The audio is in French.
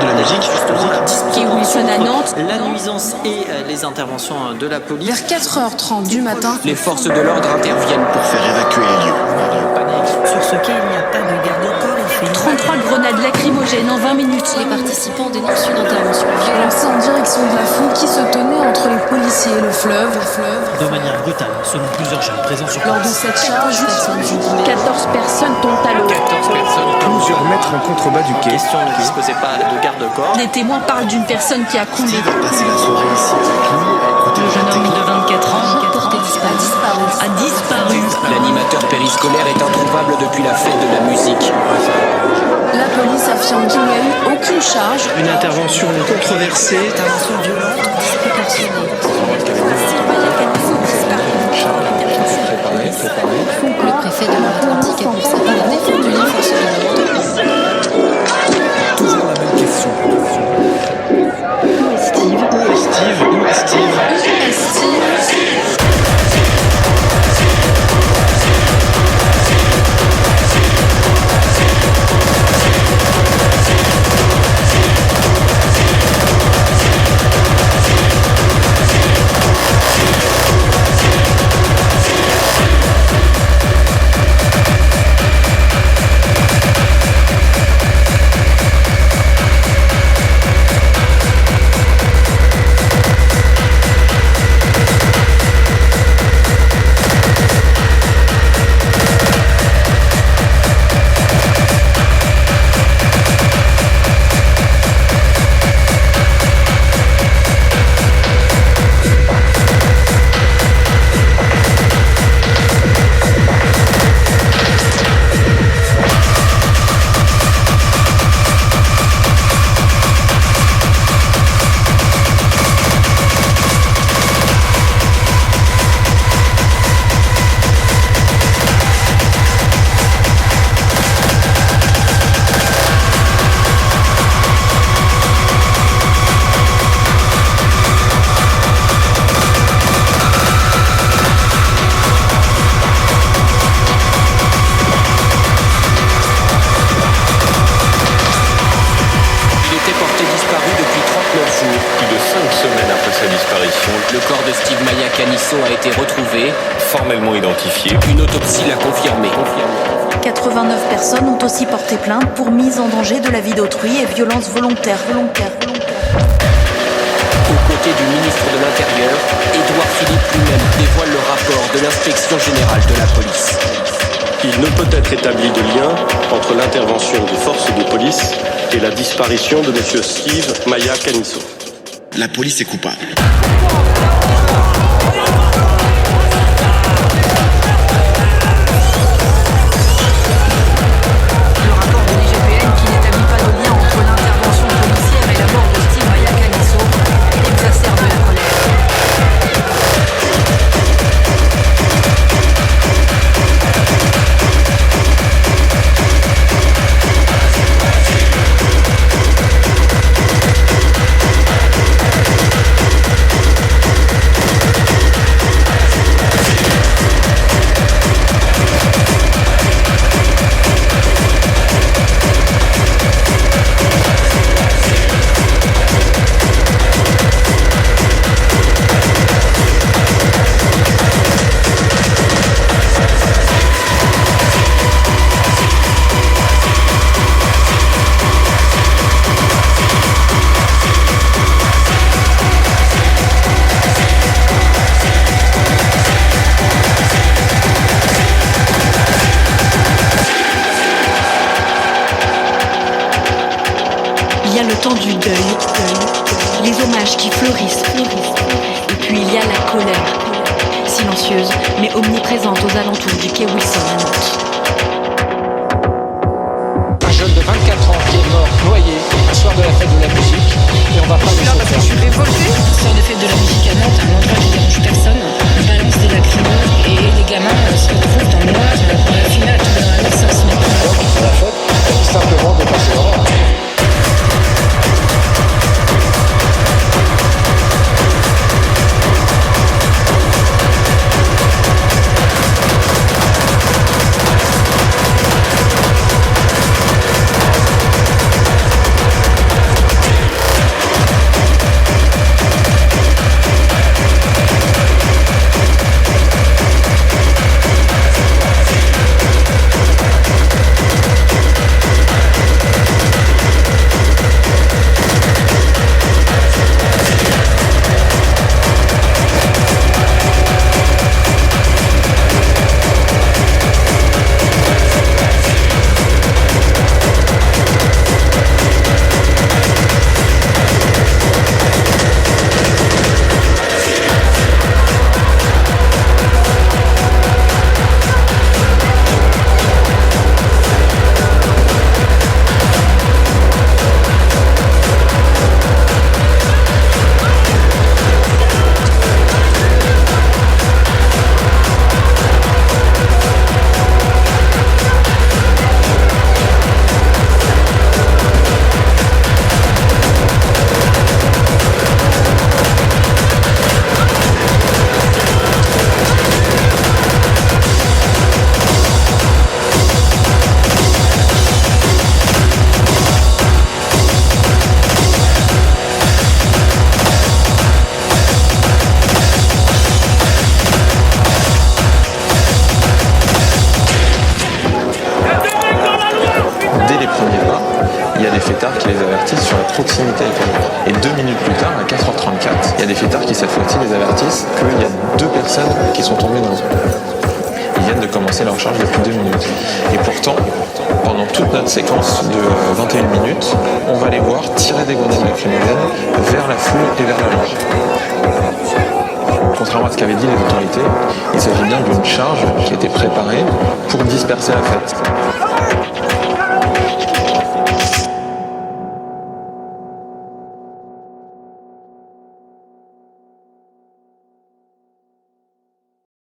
de la musique. Justement, la Kay Wilson à Nantes. la nuisance et les interventions de la police. Vers 4h30 du matin, Les forces de l'ordre interviennent Pour faire évacuer les lieux. Sur ce quai, il n'y a pas de garde-corps. Il fait 33 grenades lacrymogènes en 20 minutes. Les participants dénoncent une intervention violente. lancé en direction de la foule qui se tenait entre les policiers et le fleuve. de manière brutale, selon plusieurs jeunes présents sur Lors de place. cette charge, 14 personnes tombent à l'eau. 14 personnes. Plusieurs mètres en contrebas du quai. Question ne disposait pas de garde-corps. Des témoins parlent d'une personne qui a coulé. Steve a passé la soirée ici avec nous et a écouté Le jeune homme de 24 ans Porté disparu. a disparu. L'animateur périscolaire est introuvable depuis la fête de la musique. la police affirme qu'il n'y a eu aucune charge. Une intervention controversée. Intervention violente, Disproportionnée. Le préfet de Loire-Atlantique a pour sa part défendu les forces de l'ordre. Toujours la même question. Où est Steve? Où est Steve? Où est Steve? Il était porté disparu depuis 39 jours. Plus de 5 semaines après sa disparition, Le corps de Steve Maya Canisso a été retrouvé. formellement identifié, Une autopsie l'a confirmé. 89 personnes ont aussi porté plainte pour mise en danger de la vie d'autrui et violence volontaire. Aux côtés du ministre de l'Intérieur, Édouard Philippe lui-même dévoile le rapport de l'inspection générale de la police. il ne peut être établi de lien entre l'intervention des forces de police et la disparition de M. Steve Maya Canisso. La police est coupable. Le rapport de l'IGPN qui n'établit pas de lien entre l'intervention policière et la mort de Steve Maya Canisso exacerbe la colère. Il y a le temps du deuil, les hommages qui fleurissent, et puis il y a la colère, silencieuse mais omniprésente aux alentours du quai Wilson à Nantes. Un jeune de 24 ans qui est mort noyé un soir de la fête de la musique. Et on va pas laisser faire. Sort de fête de la musique à Nantes, un endroit qui dérange personne. On balance des lacrymos et les gamins se retrouvent dans le noir pour la finale tout dans la ça se met pas. La fête, elle dit simplement de passer l'heure. proximité avec eux. Et 2 minutes plus tard, à 4h34, il y a des fêtards qui cette fois-ci les avertissent qu'il y a 2 personnes qui sont tombées dans le zone. Ils viennent de commencer leur charge depuis 2 minutes. Et pourtant, pendant toute notre séquence de 21 minutes, on va les voir tirer des grenades lacrymogènes vers la foule et vers la loge. Contrairement à ce qu'avaient dit les autorités, il s'agit bien d'une charge qui a été préparée pour disperser la fête.